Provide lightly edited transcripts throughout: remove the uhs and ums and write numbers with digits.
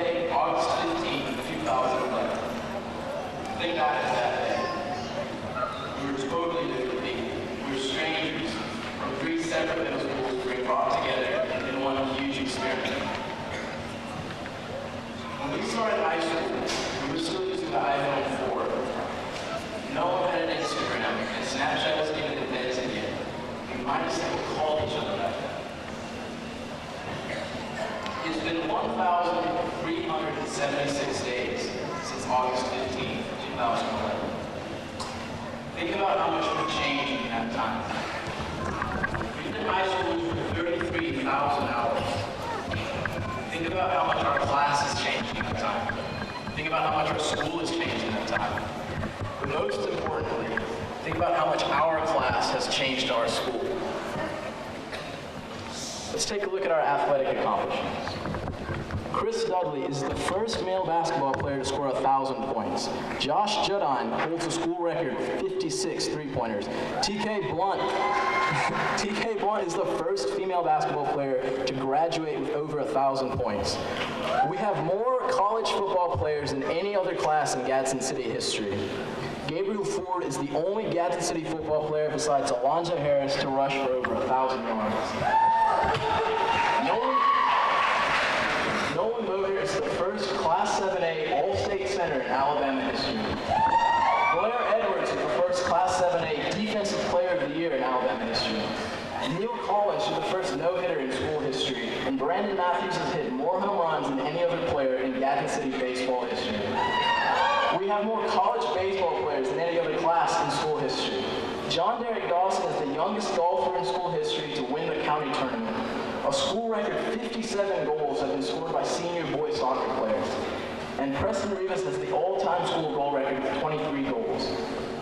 Monday, August 15th, 2011. Think back to that day. We were totally different people. We were strangers from 3 separate middle schools being brought together in one huge experiment. When we started high school, we were still using the iPhone 4. No one had an Instagram, and Snapchat wasn't even invented yet. We might have still called each other back then. It's been 1,376 days since August 15th, 2011. Think about how much we've changed in that time. We've been high schoolers for 33,000 hours. Think about how much our class has changed in that time. Think about how much our school has changed in that time. But most importantly, think about how much our class has changed our school. Let's take a look at our athletic accomplishments. Chris Dudley is the first male basketball player to score 1,000 points. Josh Judine holds the school record with 56 three-pointers. TK Blunt is the first female basketball player to graduate with over 1,000 points. We have more college football players than any other class in Gadsden City history. Gabriel Ford is the only Gadsden City football player besides Alonzo Harris to rush for over 1,000 yards. Nolan Boger is the first Class 7A All-State center in Alabama history. Blair Edwards is the first Class 7A Defensive Player of the Year in Alabama history. Neil Collins is the first no-hitter in school history, and Brandon Matthews has hit more home runs than any other player in Gadsden City baseball history. We have more college baseball players than any other class in school history. John Derek Dawson is the youngest golfer in school history to win the county tournament. A school record 57 goals have been scored by senior boys soccer players. And Preston Rivas has the all-time school goal record with 23 goals.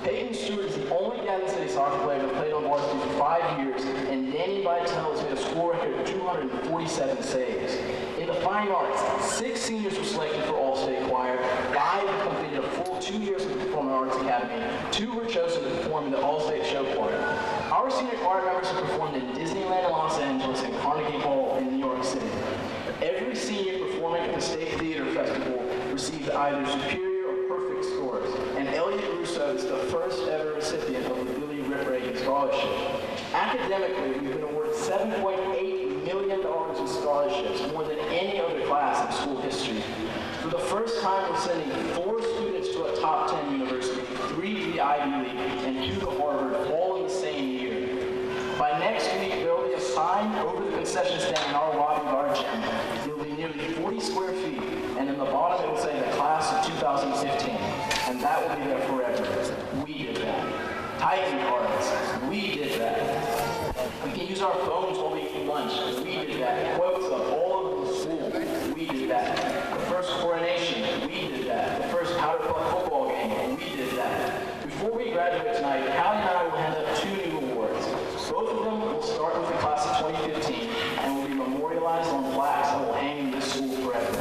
Peyton Stewart is the only Gadsden City soccer player to play on varsity for 5 years, and Danny Vitale has made a school record of 247 saves. In the fine arts, 6 seniors were selected for All-State Choir, 5 completed a full 2 years at the Performing Arts Academy, 2 were chosen to perform in the All-State Show Choir. Our senior choir members have performed in Disneyland in Los Angeles and Carnegie Hall in New York City. Every senior performing at the State Theater Festival received either superior or perfect scores, and Elliot Russo is the first ever recipient of the Billy Rip Reagan Scholarship. Academically, we've been awarded $7.8 million in scholarships, more than any other class in school history. For the first time, we're sending 4 students to a top 10 university, 3 to the Ivy League, and 2 to Harvard, all in the same year. By next week, there will be a sign over the concession stand in our lobby of our gym. It will be nearly 40 square feet, and in the bottom it will say the class of 2015, and that will be there forever. We did that. Titan cards, we did that. We can use our phones while we eat lunch, we did that. Quotes of all over the school, we did that. The first coronation, we did that. The first powder puff football game, we did that. Before we graduate tonight, Callie and I will hand up 2 new awards. Both of them will start with the class of 2015 and will be memorialized on plaques that will hang in this school forever.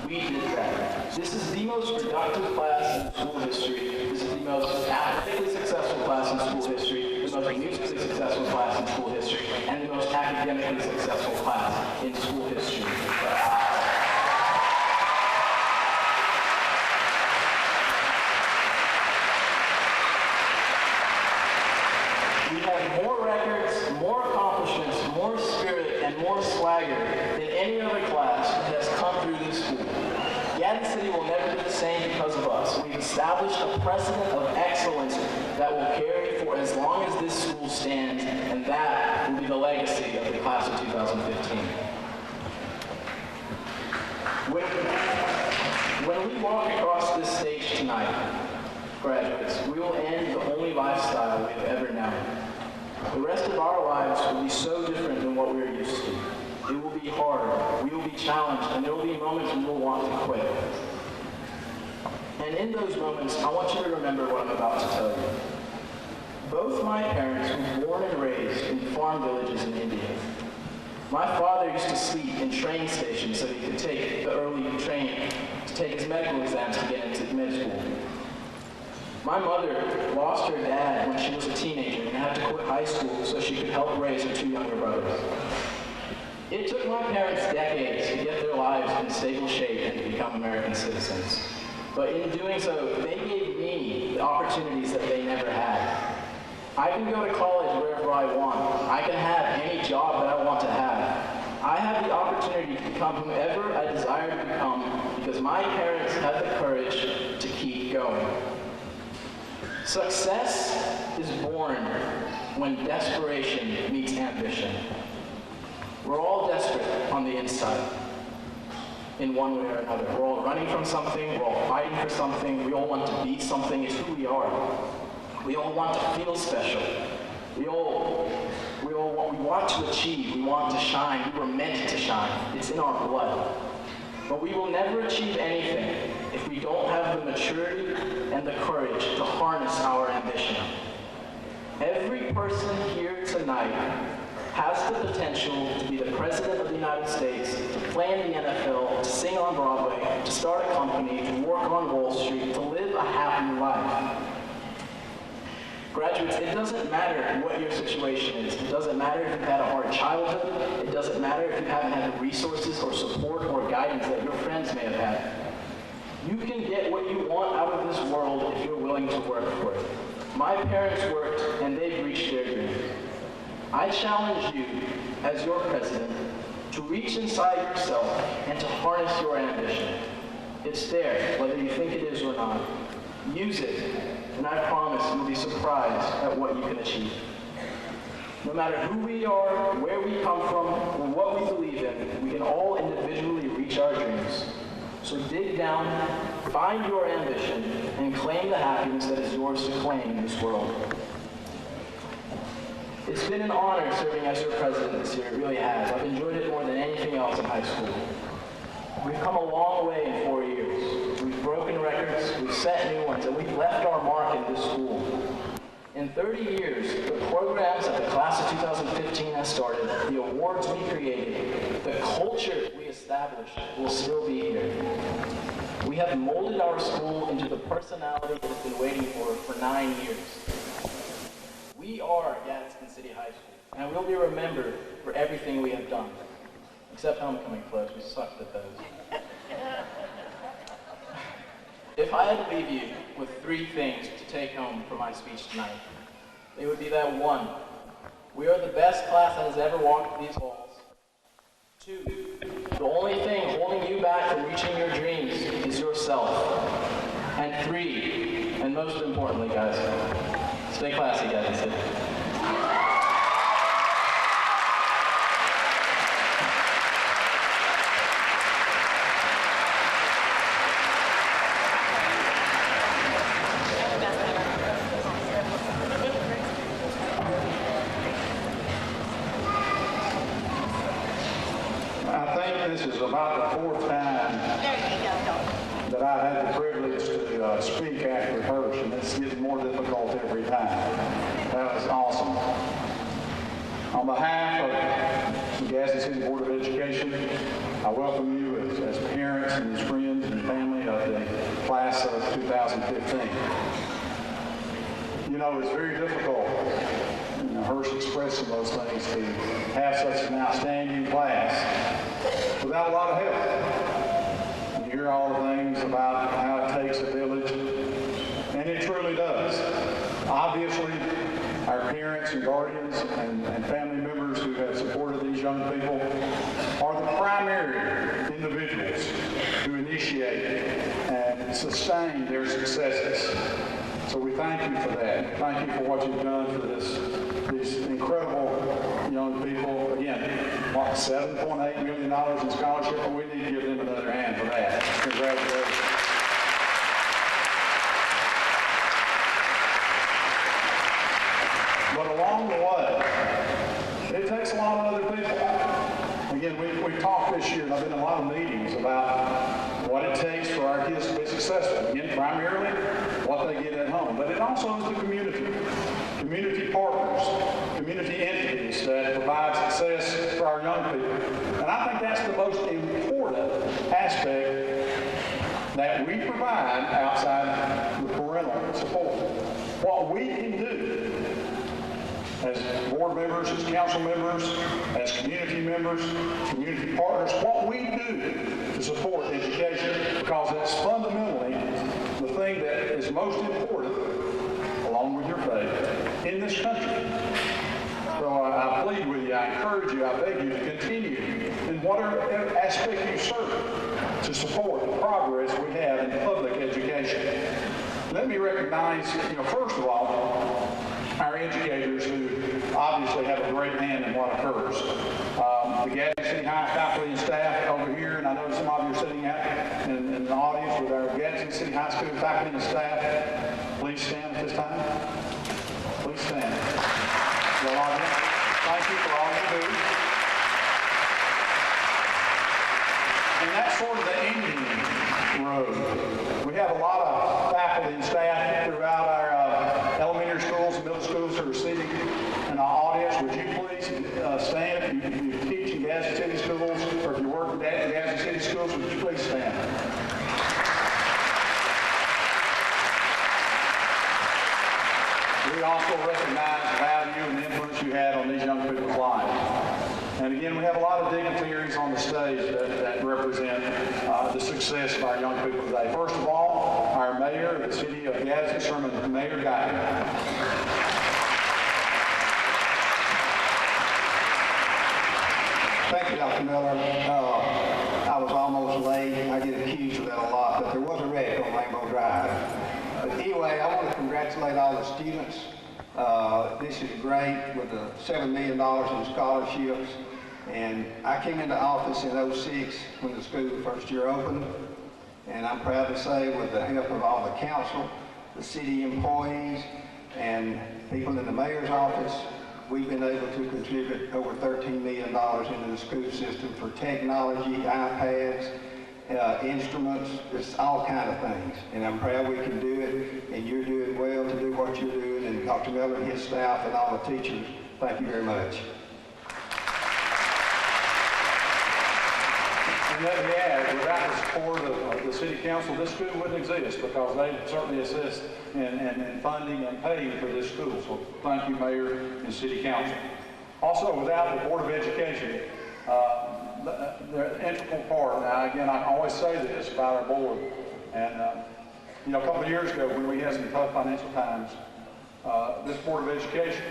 We did that. This is the most productive class in school history. This is the most athletically successful class in school history, the most musically successful class in school history, and the most academically successful class in school history. We have more records, more accomplishments, more spirit, and more swagger than any other class that has come through this school. Gadsden City will never be the same because of us. We've established a precedent of excellence that will carry for as long as this school stands, and that will be the legacy of the class of 2015. When we walk across this stage tonight, graduates, we will end the only lifestyle we have ever known. The rest of our lives will be so different than what we're used to. It will be hard, we will be challenged, and there will be moments when we'll want to quit. And in those moments, I want you to remember what I'm about to tell you. Both my parents were born and raised in farm villages in India. My father used to sleep in train stations so he could take the early train to take his medical exams to get into med school. My mother lost her dad when she was a teenager and had to quit high school so she could help raise her 2 younger brothers. It took my parents decades to get their lives in stable shape and to become American citizens. But in doing so, they gave me the opportunities that they never had. I can go to college wherever I want. I can have any job that I want to have. I have the opportunity to become whomever I desire to become because my parents had the courage to keep going. Success is born when desperation meets ambition. We're all desperate on the inside, in one way or another. We're all running from something, we're all fighting for something, we all want to be something, it's who we are. We all want to feel special. We want to achieve, we want to shine, we were meant to shine. It's in our blood. But we will never achieve anything if we don't have the maturity and the courage to harness our ambition. Every person here tonight has the potential to be the President of the United States, to play in the NFL, to sing on Broadway, to start a company, to work on Wall Street, to live a happy life. Graduates, it doesn't matter what your situation is. It doesn't matter if you've had a hard childhood. It doesn't matter if you haven't had the resources or support or guidance that your friends may have had. You can get what you want out of this world if you're willing to work for it. My parents worked and they've reached their dreams. I challenge you, as your president, to reach inside yourself and to harness your ambition. It's there, whether you think it is or not. Use it, and I promise you'll be surprised at what you can achieve. No matter who we are, where we come from, or what we believe in, we can all individually reach our dreams. So dig down, find your ambition, and claim the happiness that is yours to claim in this world. It's been an honor serving as your president this year, it really has. I've enjoyed it more than anything else in high school. We've come a long way in 4 years. We've broken records, we've set new ones, and we've left our mark in this school. In 30 years, the programs that the class of 2015 has started, the awards we created, the culture we established will still be here. We have molded our school into the personality it has been waiting for 9 years. We are Gadsden City High School, and we'll be remembered for everything we have done. Except homecoming clubs, we sucked at those. If I had to leave you with 3 things to take home from my speech tonight, it would be that 1, we are the best class that has ever walked these halls. 2, the only thing holding you back from reaching your dreams is yourself. And 3, and most importantly, guys, stay classy, Gadsden. This is about the 4th time that I've had the privilege to speak after Hirsch, and it's getting more difficult every time. That was awesome. On behalf of the Gadsden City Board of Education, I welcome you as parents and as friends and family of the class of 2015. You know, it's very difficult, Hirsch expressed some of those things, to have such an outstanding class without a lot of help. You hear all the things about how it takes a village, and it truly does. Obviously, our parents and guardians and family members who have supported these young people are the primary individuals who initiate and sustain their successes. So we thank you for that. Thank you for what you've done for these incredible young people. Again, $7.8 million in scholarship, and we need to give them another hand for that. Congratulations. But along the way, it takes a lot of other people. Again, we talked this year, and I've been in a lot of meetings about what it takes for our kids to be successful. Again, primarily what they get at home, but it also is the community partners, community entities that provide success for our young people. And I think that's the most important aspect that we provide outside the parental support. What we can do as board members, as council members, as community members, community partners, what we do to support education, because it's fundamentally the thing that is most important, along with your faith, in this country. So I plead with you, I encourage you, I beg you to continue in whatever aspect you serve to support the progress we have in public education. Let me recognize, first of all, our educators who obviously have a great hand in what occurs. The Gadsden City High faculty and staff over here, and I know some of you are sitting out in the audience with our Gadsden City High School faculty and staff. Please stand at this time. Please stand. Well, audience, thank you for all you do. And that's sort of the ending road. We have a lot of faculty and staff throughout our elementary schools and middle schools who are sitting in our audience. Would you please stand? If you teach in Gadsden City Schools, or if you work in Gadsden City Schools, would you please stand? We also recognize the value and the influence you had on these young people's lives. And again, we have a lot of dignitaries on the stage that represent the success of our young people today. First of all, our mayor of the city of Gadsden, Sherman, Mayor Gadsden. Thank you, Dr. Miller. I was almost late. I get accused of that a lot, but there was a wreck on Rainbow Drive. But anyway, I want to congratulate all the students. This is great with the $7 million in scholarships. And I came into office in '06 when the school first year opened. And I'm proud to say, with the help of all the council, the city employees, and people in the mayor's office, we've been able to contribute over $13 million into the school system for technology, iPads, instruments, just all kind of things. And I'm proud we can do it, and you're doing well to do what you're doing, and Dr. Miller and his staff and all the teachers, thank you very much. And let me add, without the support of the city council, this school wouldn't exist, because they certainly assist in funding and paying for this school. So thank you, Mayor and City Council. Also, without the Board of Education, they're an integral part. Now, again, I always say this about our board. And, a couple of years ago, when we had some tough financial times, this Board of Education,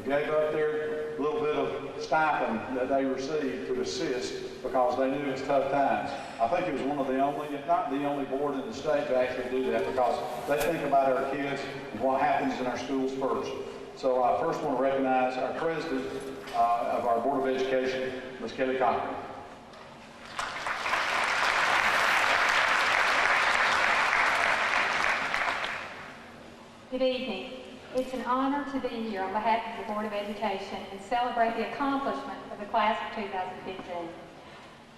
gave up their little bit of stipend that they received to assist, because they knew it was tough times. I think it was one of the only, if not the only board in the state to actually do that, because they think about our kids and what happens in our schools first. So I first want to recognize our president of our Board of Education, Ms. Kelly Cochran. Good evening. It's an honor to be here on behalf of the Board of Education and celebrate the accomplishment of the class of 2015.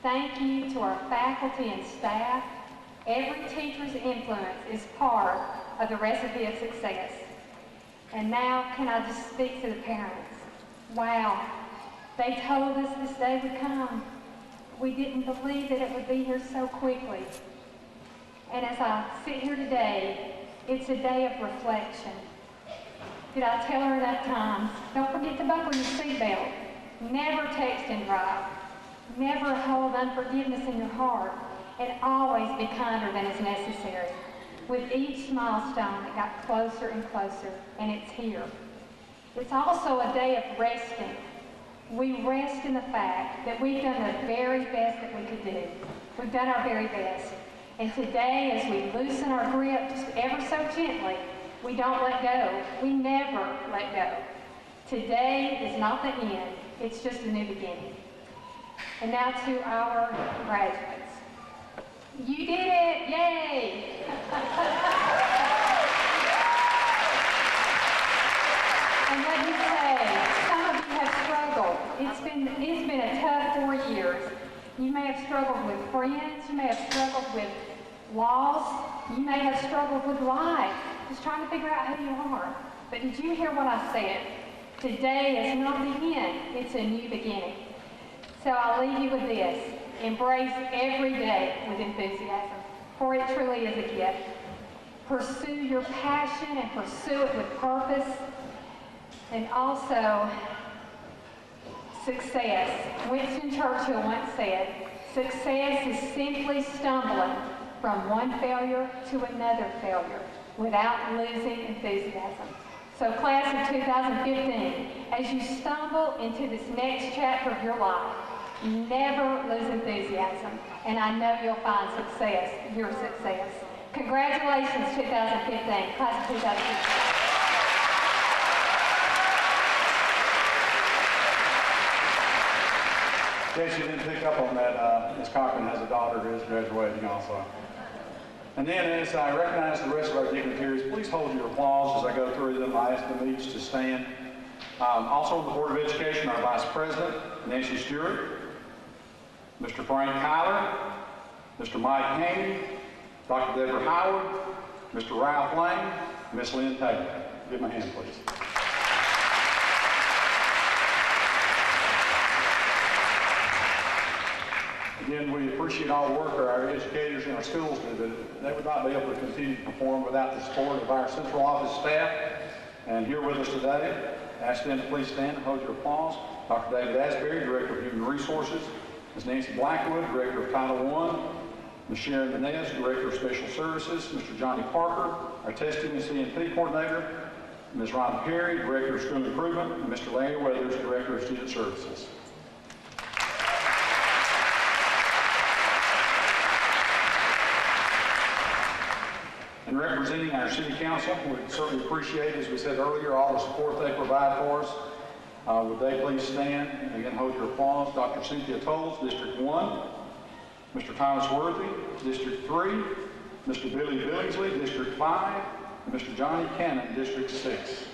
Thank you to our faculty and staff. Every teacher's influence is part of the recipe of success. And now, can I just speak to the parents? Wow, they told us this day would come. We didn't believe that it would be here so quickly. And as I sit here today, it's a day of reflection. Did I tell her enough times? Don't forget to buckle your seatbelt. Never text and drive. Never hold unforgiveness in your heart. And always be kinder than is necessary. With each milestone, it got closer and closer, and it's here. It's also a day of resting. We rest in the fact that we've done the very best that we could do. We've done our very best. And today, as we loosen our grip just ever so gently, we don't let go. We never let go. Today is not the end. It's just a new beginning. And now to our graduates. You did it! Yay! And let me say, some of you have struggled. It's been a tough 4 years. You may have struggled with friends. You may have struggled with loss. You may have struggled with life, just trying to figure out who you are. But did you hear what I said? Today is not the end. It's a new beginning. So I'll leave you with this. Embrace every day with enthusiasm, for it truly is a gift. Pursue your passion and pursue it with purpose. And also, success. Winston Churchill once said, success is simply stumbling from one failure to another failure without losing enthusiasm. So class of 2015, as you stumble into this next chapter of your life, never lose enthusiasm. And I know you'll find success, your success. Congratulations, 2015, class of 2015. In case you didn't pick up on that, Ms. Cochran has a daughter who is graduating also. And then as I recognize the rest of our dignitaries, please hold your applause as I go through them. I ask them each to stand. Also on the Board of Education, our Vice President, Nancy Stewart, Mr. Frank Kyler, Mr. Mike Haney, Dr. Deborah Howard, Mr. Ralph Lane, Miss Lynn Taylor. Give them a hand, please. Again, we appreciate all the work our educators in our schools do. They would not be able to continue to perform without the support of our central office staff. And here with us today, ask them to please stand and hold your applause. Dr. David Asbury, Director of Human Resources. Ms. Nancy Blackwood, Director of Title I. Ms. Sharon Menez, Director of Special Services. Mr. Johnny Parker, our Testing and CNP Coordinator. Ms. Rhonda Perry, Director of School Improvement. And Mr. Larry Weathers, Director of Student Services. And representing our City Council, we certainly appreciate, as we said earlier, all the support they provide for us. Would they please stand and again hold your applause? Dr. Cynthia Tolles, District 1. Mr. Thomas Worthy, District 3. Mr. Billy Billingsley, District 5. And Mr. Johnny Cannon, District 6.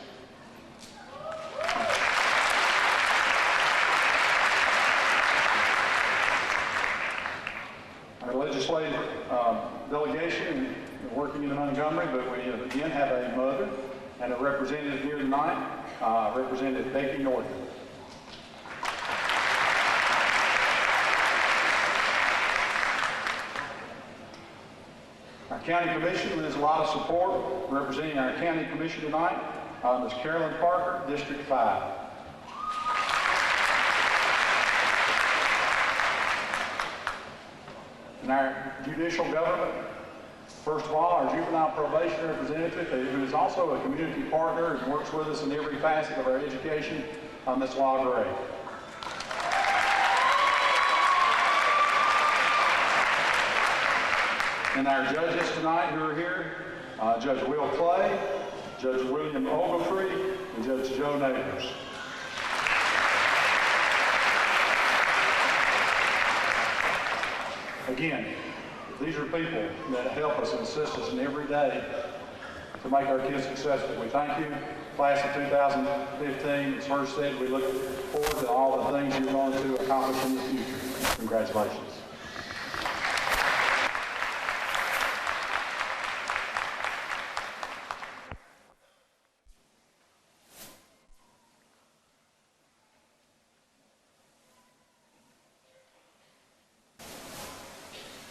Our legislative delegation, working in Montgomery, but we again have a mother and a representative here tonight, Representative Becky Norton. Our county commission, there's a lot of support. Representing our county commission tonight, Ms. Carolyn Parker, District 5. And our judicial government, first of all, our juvenile probation representative, who is also a community partner and works with us in every facet of our education, Ms. Law Gray. And our judges tonight who are here, Judge Will Clay, Judge William Ogletree, and Judge Joe Neighbors. Again, these are people that help us and assist us in every day to make our kids successful. We thank you, class of 2015. As first said, we look forward to all the things you're going to accomplish in the future. Congratulations.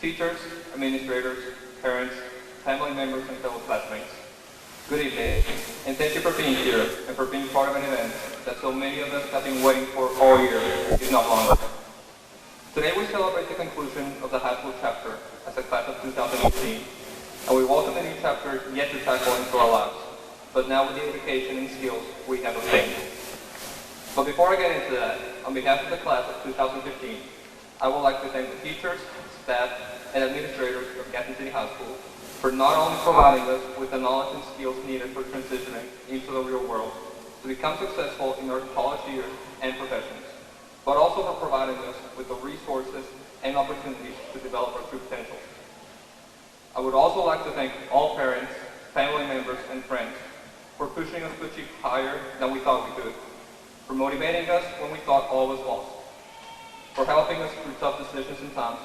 Teachers, administrators, parents, family members, and fellow classmates. Good evening, and thank you for being here and for being part of an event that so many of us have been waiting for all year, if not longer. Today we celebrate the conclusion of the high school chapter as a class of 2018, and we welcome the new chapter yet to tackle into our lives, but now with the education and skills we have obtained. But before I get into that, on behalf of the class of 2015, I would like to thank the teachers, staff, and administrators of Gadsden City High School for not only providing us with the knowledge and skills needed for transitioning into the real world to become successful in our college years and professions, but also for providing us with the resources and opportunities to develop our true potential. I would also like to thank all parents, family members, and friends for pushing us to achieve higher than we thought we could, for motivating us when we thought all was lost, for helping us through tough decisions and times,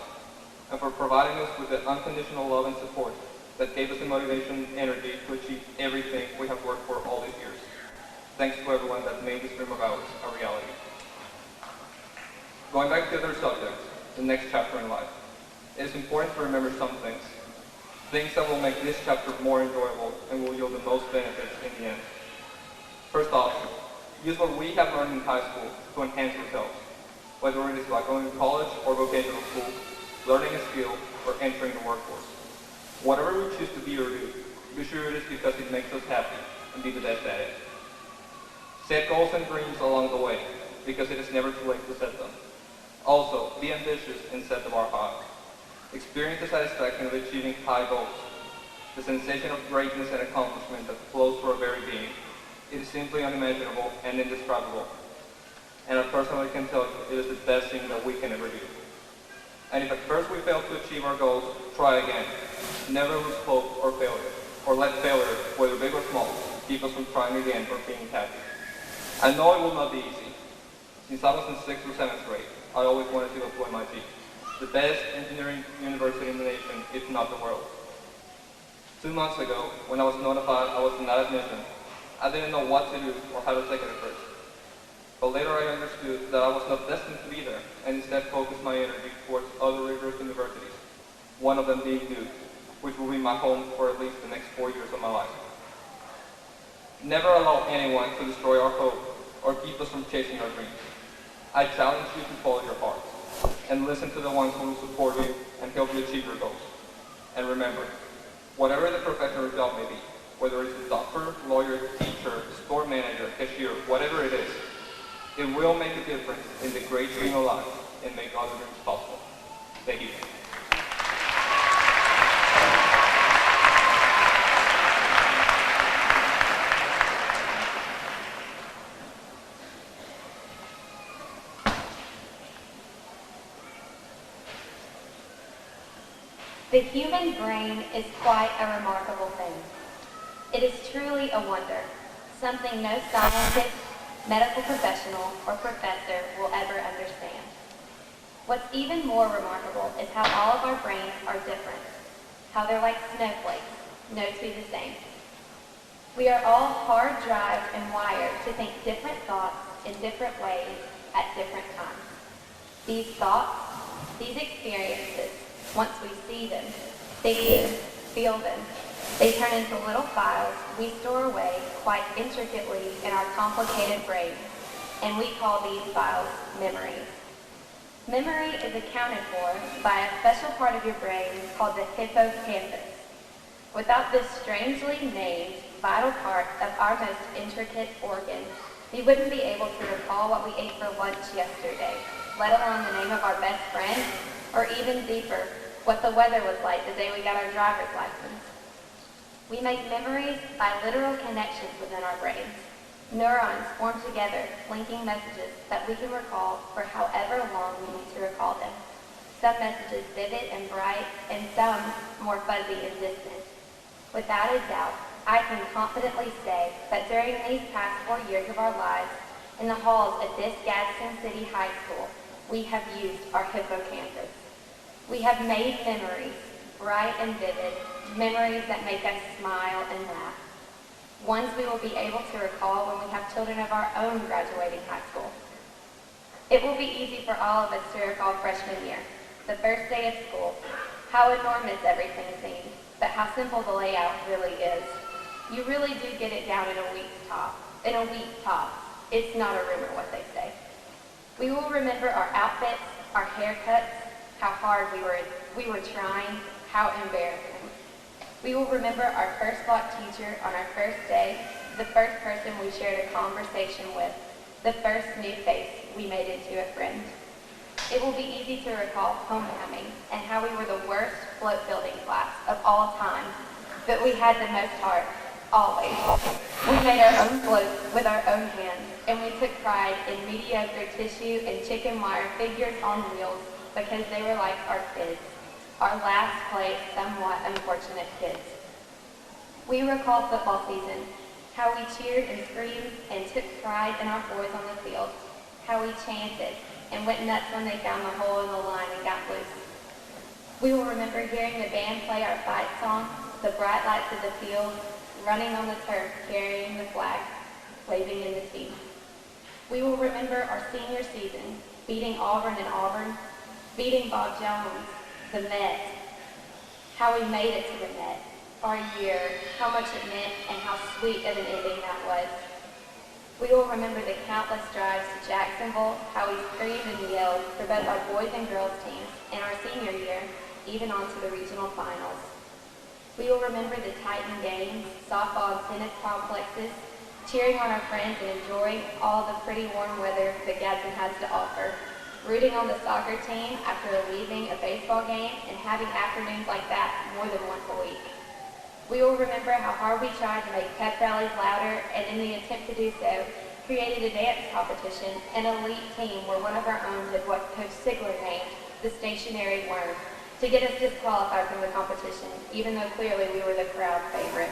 and for providing us with the unconditional love and support that gave us the motivation and energy to achieve everything we have worked for all these years. Thanks to everyone that made this dream of ours a reality. Going back to the other subjects, the next chapter in life, it is important to remember some things. Things that will make this chapter more enjoyable and will yield the most benefits in the end. First off, Use what we have learned in high school to enhance ourselves, whether it is by going to college or vocational school, learning a skill, or entering the workforce. Whatever we choose to be or do, be sure it is because it makes us happy and be the best at it. Set goals and dreams along the way, because it is never too late to set them. Also, be ambitious and set the bar high. Experience the satisfaction of achieving high goals, the sensation of greatness and accomplishment that flows through our very being. It is simply unimaginable and indescribable. And I personally can tell you, it is the best thing that we can ever do. And if at first we fail to achieve our goals, try again. Never lose hope or failure, or let failure, whether big or small, keep us from trying again or being happy. I know it will not be easy. Since I was in 6th or 7th grade, I always wanted to go to MIT, the best engineering university in the nation, if not the world. 2 months ago, when I was notified I was denied admission, I didn't know what to do or how to take it at first. But later I understood that I was not destined to be there, and instead focused my energy towards other rigorous universities, one of them being Duke, which will be my home for at least the next 4 years of my life. Never allow anyone to destroy our hope or keep us from chasing our dreams. I challenge you to follow your heart, and listen to the ones who will support you and help you achieve your goals. And remember, whatever the profession or job may be, whether it's a doctor, lawyer, teacher, store manager, cashier, whatever it is, it will make a difference in the great dream of life and make other dreams possible. Thank you. The human brain is quite a remarkable thing. It is truly a wonder, something no scientist, medical professional, or professor will ever understand. What's even more remarkable is how all of our brains are different, how they're like snowflakes, no two the same. We are all hard-drived and wired to think different thoughts in different ways at different times. These thoughts, these experiences, once we see them, think them, feel them, they turn into little files we store away quite intricately in our complicated brains, and we call these files memories. Memory is accounted for by a special part of your brain called the hippocampus. Without this strangely named vital part of our most intricate organ, we wouldn't be able to recall what we ate for lunch yesterday, let alone the name of our best friend, or even deeper, what the weather was like the day we got our driver's license. We make memories by literal connections within our brains. Neurons form together, linking messages that we can recall for however long we need to recall them. Some messages vivid and bright, and some more fuzzy and distant. Without a doubt, I can confidently say that during these past 4 years of our lives, in the halls of this Gadsden City High School, we have used our hippocampus. We have made memories, bright and vivid, memories that make us smile and laugh. Ones we will be able to recall when we have children of our own graduating high school. It will be easy for all of us to recall freshman year, the first day of school, how enormous everything seemed, but how simple the layout really is. You really do get it down in a week tops. It's not a rumor what they say. We will remember our outfits, our haircuts, how hard we were trying, how embarrassing. We will remember our first block teacher on our first day, the first person we shared a conversation with, the first new face we made into a friend. It will be easy to recall homecoming and how we were the worst float building class of all time, but we had the most heart, always. We made our own floats with our own hands, and we took pride in mediocre tissue and chicken wire figures on wheels because they were like our kids. Our last place, somewhat unfortunate kids. We recall football season, how we cheered and screamed and took pride in our boys on the field, how we chanted and went nuts when they found the hole in the line and got loose. We will remember hearing the band play our fight song, the bright lights of the field, running on the turf carrying the flag, waving in the team. We will remember our senior season, beating Auburn in Auburn, beating Bob Jones, the Met, how we made it to the Met, our year, how much it meant, and how sweet of an ending that was. We will remember the countless drives to Jacksonville, how we screamed and yelled for both our boys and girls teams in our senior year, even on to the regional finals. We will remember the Titan games, softball and tennis complexes, cheering on our friends and enjoying all the pretty warm weather that Gadsden has to offer, rooting on the soccer team after leaving a baseball game and having afternoons like that more than once a week. We will remember how hard we tried to make pep rallies louder, and in the attempt to do so, created a dance competition, an elite team where one of our own did what Coach Sigler named the stationary worm, to get us disqualified from the competition, even though clearly we were the crowd favorite.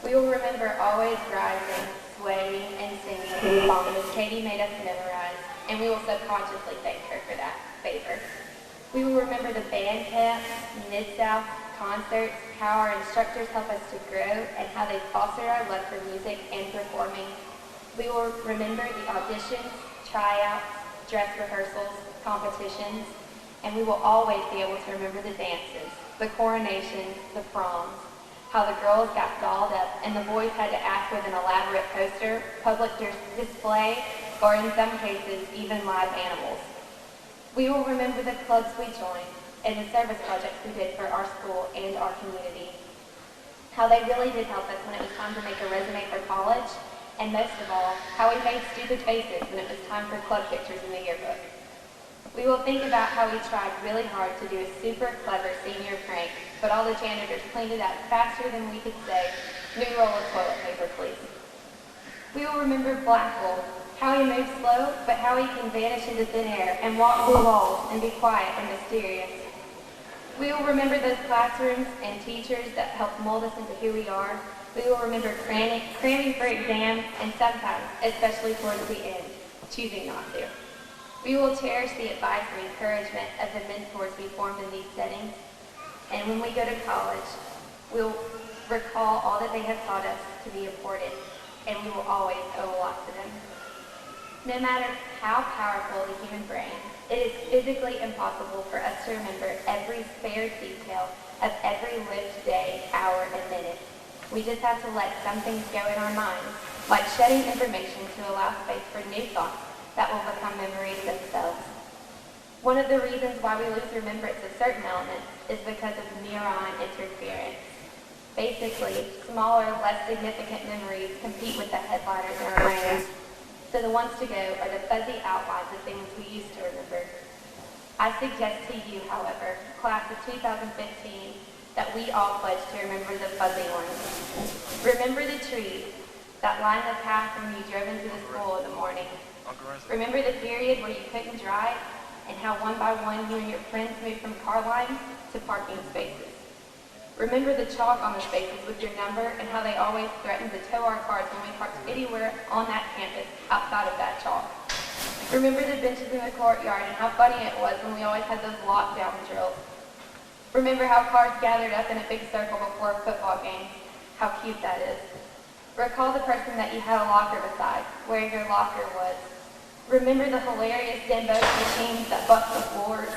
We will remember always rising, swaying, and singing songs as Katie made us memorize, and we will subconsciously thank her for that favor. We will remember the band camps, Mid-South, concerts, how our instructors help us to grow, and how they fostered our love for music and performing. We will remember the auditions, tryouts, dress rehearsals, competitions, and we will always be able to remember the dances, the coronations, the proms, how the girls got dolled up and the boys had to act with an elaborate poster, public display, or in some cases, even live animals. We will remember the clubs we joined and the service projects we did for our school and our community. How they really did help us when it was time to make a resume for college, and most of all, how we made stupid faces when it was time for club pictures in the yearbook. We will think about how we tried really hard to do a super clever senior prank, but all the janitors cleaned it up faster than we could say, "New roll of toilet paper, please." We will remember Blackwell, how he moved slow, but how he can vanish into thin air and walk through walls and be quiet and mysterious. We will remember those classrooms and teachers that helped mold us into who we are. We will remember cramming for exams and sometimes, especially towards the end, choosing not to. We will cherish the advice and encouragement of the mentors we formed in these settings. And when we go to college, we'll recall all that they have taught us to be important, and we will always owe a lot to them. No matter how powerful the human brain, it is physically impossible for us to remember every spare detail of every lived day, hour, and minute. We just have to let some things go in our minds, like shedding information to allow space for new thoughts that will become memories themselves. One of the reasons why we lose remembrance of certain elements is because of neuron interference. Basically, smaller, less significant memories compete with the headliners in our brains. So the ones to go are the fuzzy outlines of things we used to remember. I suggest to you, however, class of 2015, that we all pledge to remember the fuzzy ones. Remember the trees that line the path when you drove into the school in the morning. Remember the period where you couldn't drive and how one by one you and your friends moved from car lines to parking spaces. Remember the chalk on the spaces with your number and how they always threatened to tow our cars when we parked anywhere on that campus outside of that chalk. Remember the benches in the courtyard and how funny it was when we always had those lockdown drills. Remember how cars gathered up in a big circle before a football game. How cute that is. Recall the person that you had a locker beside, where your locker was. Remember the hilarious Dembo machines that bust the floors.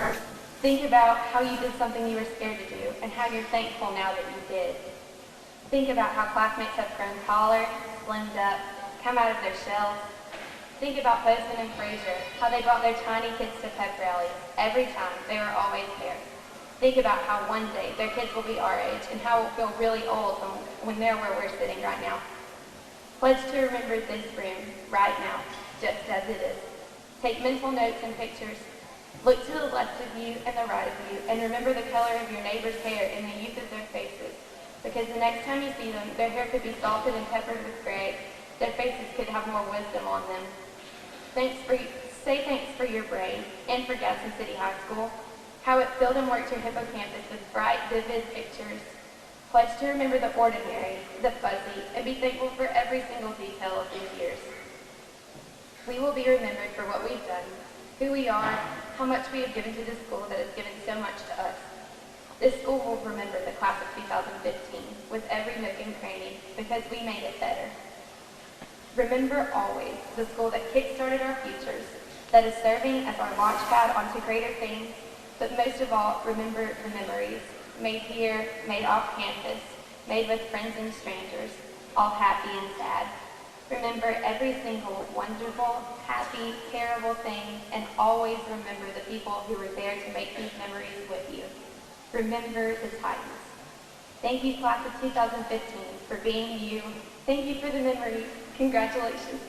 Think about how you did something you were scared to do and how you're thankful now that you did. Think about how classmates have grown taller, slimmed up, come out of their shells. Think about Bozeman and Fraser, how they brought their tiny kids to pep rallies. Every time, they were always there. Think about how one day their kids will be our age and how we'll feel really old when they're where we're sitting right now. Pledge to remember this room right now, just as it is. Take mental notes and pictures. Look to the left of you and the right of you, and remember the color of your neighbor's hair and the youth of their faces. Because the next time you see them, their hair could be salted and peppered with gray. Their faces could have more wisdom on them. Say thanks for your brain and for Gadsden City High School, how it filled and worked your hippocampus with bright, vivid pictures. Pledge to remember the ordinary, the fuzzy, and be thankful for every single detail of these years. We will be remembered for what we've done, who we are, how much we have given to this school that has given so much to us. This school will remember the class of 2015 with every nook and cranny because we made it better. Remember always the school that kick-started our futures, that is serving as our launch pad onto greater things, but most of all, remember the memories, made here, made off campus, made with friends and strangers, all happy and sad. Remember every single wonderful, happy, terrible thing, and always remember the people who were there to make these memories with you. Remember the Titans. Thank you, class of 2015, for being you. Thank you for the memories. Congratulations.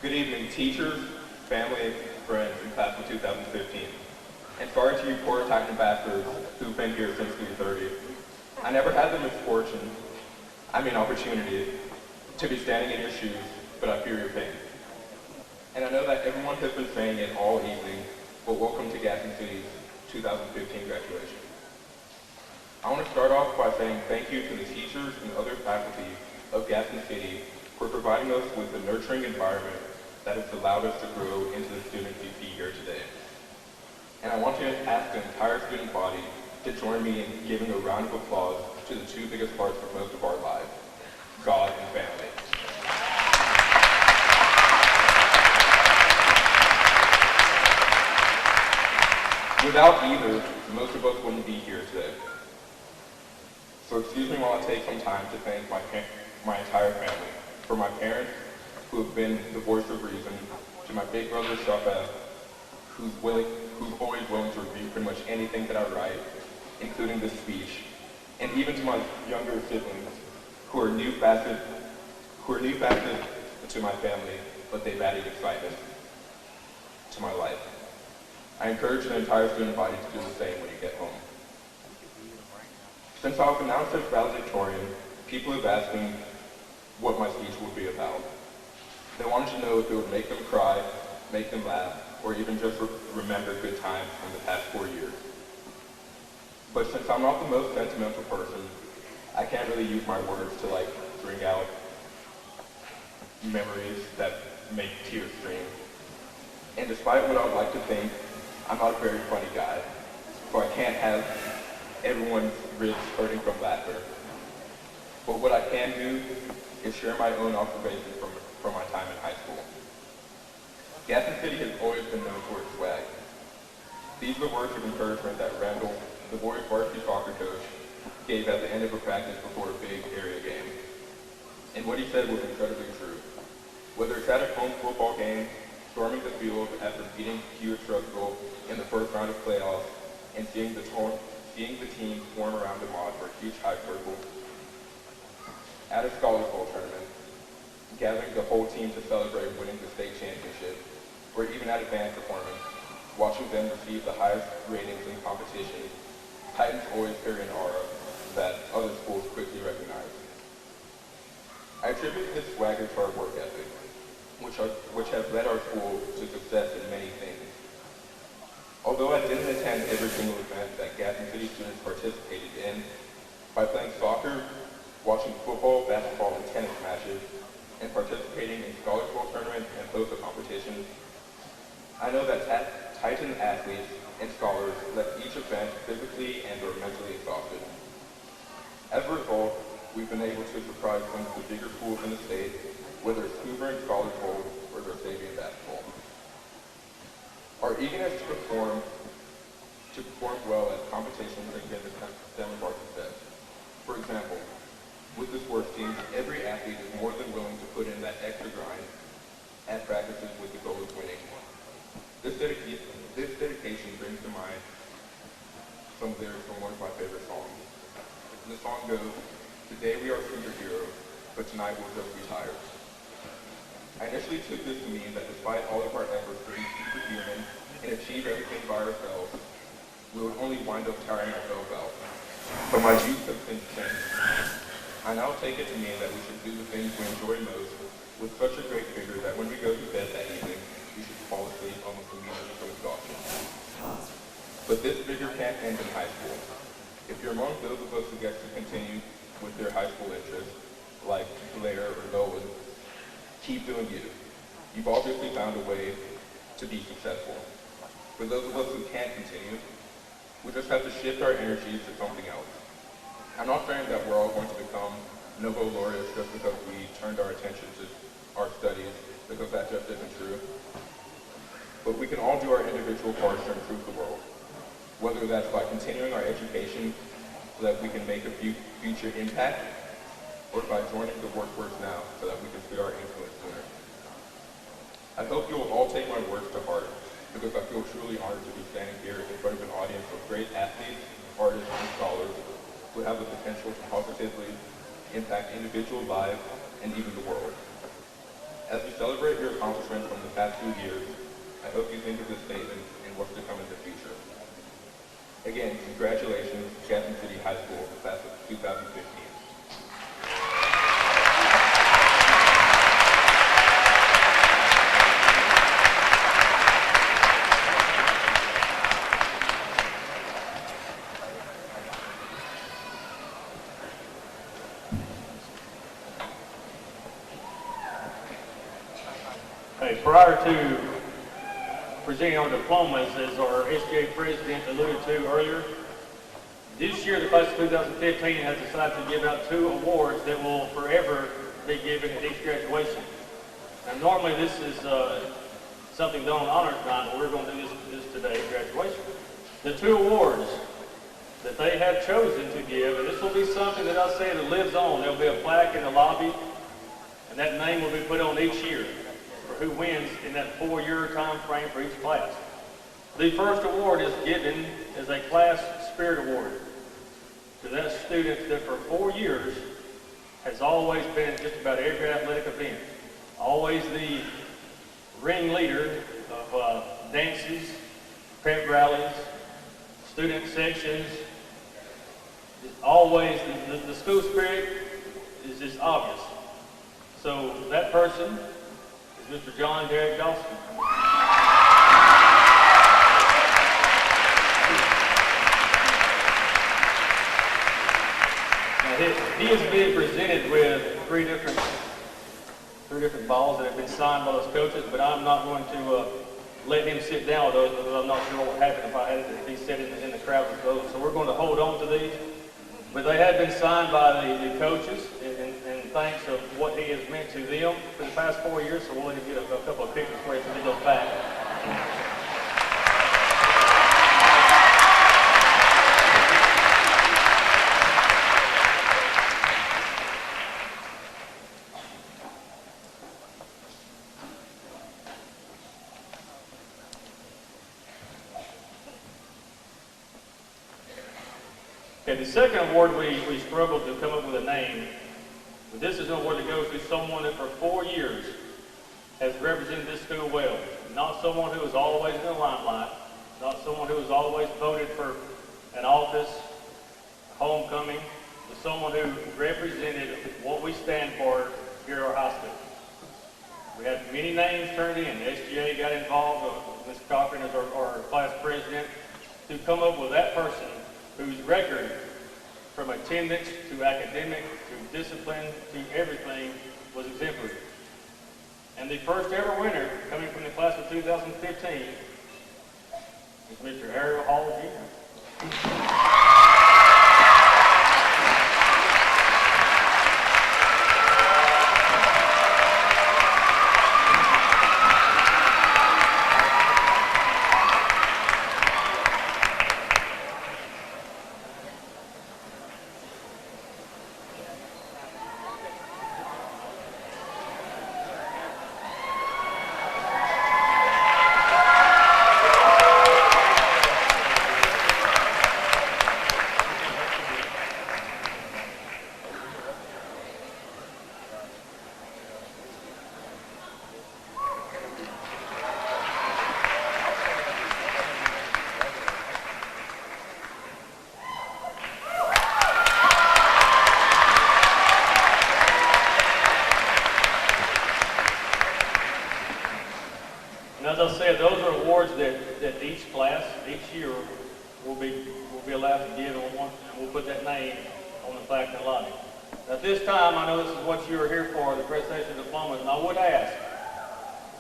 Good evening, teachers, family, friends, and class of 2015. And sorry to you poor Titan bastards who've been here since 3:30. I never had the opportunity to be standing in your shoes, but I feel your pain. And I know that everyone has been saying it all evening, but welcome to Gadsden City's 2015 graduation. I want to start off by saying thank you to the teachers and other faculty of Gadsden City for providing us with the nurturing environment that has allowed us to grow into the students you see here today. And I want to ask the entire student body to join me in giving a round of applause to the two biggest parts of most of our lives, God and family. Without either, most of us wouldn't be here today. So excuse me while I take some time to thank my entire family. For my parents, who have been the voice of reason, to my big brother, Shafet, who's always willing to review pretty much anything that I write, including this speech, and even to my younger siblings, who are new facets to my family, but they've added excitement to my life. I encourage the entire student body to do the same when you get home. Since I was announced as valedictorian, people have asked me what my speech would be about. They wanted to know if it would make them cry, make them laugh, or even just remember good times from the past 4 years. But since I'm not the most sentimental person, I can't really use my words to bring out memories that make tears stream. And despite what I would like to think, I'm not a very funny guy, so I can't have everyone's ribs hurting from laughter. But what I can do is share my own observations from my time in high school. Gadsden City has always been known for its swag. These are the words of encouragement that Randall, the boys' varsity soccer coach, gave at the end of a practice before a big area game. And what he said was incredibly true. Whether it's at a home football game, storming the field after beating Hewitt Trussville in the first round of playoffs, and seeing the team swarm around the mod for a huge high circle, at a Scholars Bowl tournament, gathering the whole team to celebrate winning the state championship, or even at a band performance, watching them receive the highest ratings in competition, Titans always carry an aura that other schools quickly recognize. I attribute this swagger to our work ethic, which has led our school to success in many things. Although I didn't attend every single event that Gadsden City students participated in, by playing soccer, watching football, basketball, and tennis matches, and participating in Scholars Bowl tournaments and POSA competitions, I know that Titan athletes and scholars left each event physically and or mentally exhausted. As a result, we've been able to surprise some of the bigger schools in the state, whether it's Hoover and Scholars Bowl or their Xavier basketball. Our eagerness to perform well at competitions has been the stem of our success. For example, with the sports team, every athlete is more than willing to put in that extra grind at practices with the goal of winning. This dedication brings to mind some lyrics from one of my favorite songs. And the song goes, "Today we are superheroes, but tonight we'll just be tired." I initially took this to mean that despite all of our efforts to be superhuman and achieve everything by ourselves, we would only wind up tiring ourselves out. But my views have since changed. I now take it to mean that we should do the things we enjoy most with such a great vigor that when we go to bed that evening, we should fall asleep almost immediately from exhaustion. But this vigor can't end in high school. If you're among those of us who get to continue with their high school interests, like Blair or Nolan, keep doing you. You've obviously found a way to be successful. For those of us who can't continue, we just have to shift our energies to something else. I'm not saying that we're all going to become Nobel laureates just because we turned our attention to our studies, because that just isn't true. But we can all do our individual parts to improve the world, whether that's by continuing our education so that we can make a future impact, or by joining the workforce now so that we can see our influence sooner. I hope you will all take my words to heart, because I feel truly honored to be standing here in front of an audience of great athletes, artists, and scholars who have the potential to positively impact individual lives and even the world. As we celebrate your accomplishments past 2 years. I hope you think of this statement and what's to come in the future. Again, congratulations, Gadsden City High School, class of 2015. Prior to presenting our diplomas, as our SGA president alluded to earlier, this year the class of 2015 has decided to give out 2 awards that will forever be given at each graduation. Now normally this is something done on honors night, but we're going to do this today at graduation. The 2 awards that they have chosen to give, and this will be something that I say that lives on. There will be a plaque in the lobby, and that name will be put on each year for who wins in that 4-year time frame for each class. The first award is given as a Class Spirit Award to that student that for 4 years has always been at just about every athletic event, always the ringleader of dances, pep rallies, student sections. Always the school spirit is just obvious. So that person is Mr. John Derek Dawson. Now he is being presented with three different balls that have been signed by those coaches, but I'm not going to let him sit down with those because I'm not sure what would happen if he sat in the crowd with those. So we're going to hold on to these. But they have been signed by the coaches, and thanks of what he has meant to them for the past 4 years. So we'll let him get a couple of pictures for you as he goes back. Okay, the second award we struggled to come up with a name, but this is an award that goes to someone that for 4 years has represented this school well. Not someone who is always in the limelight, not someone who is always voted for an office, homecoming, but someone who represented what we stand for here at our high school. We had many names turned in. The SGA got involved, Mr. Cochran is our class president, to come up with that person whose record, from attendance to academic to discipline to everything, was exemplary. And the first ever winner, coming from the class of 2015, is Mr. Harold Hall Jr. As I said, those are awards that each class, each year, will be allowed to give, and we'll put that name on the plaque in the lobby. Now, at this time, I know this is what you are here for, the presentation of diplomas, and I would ask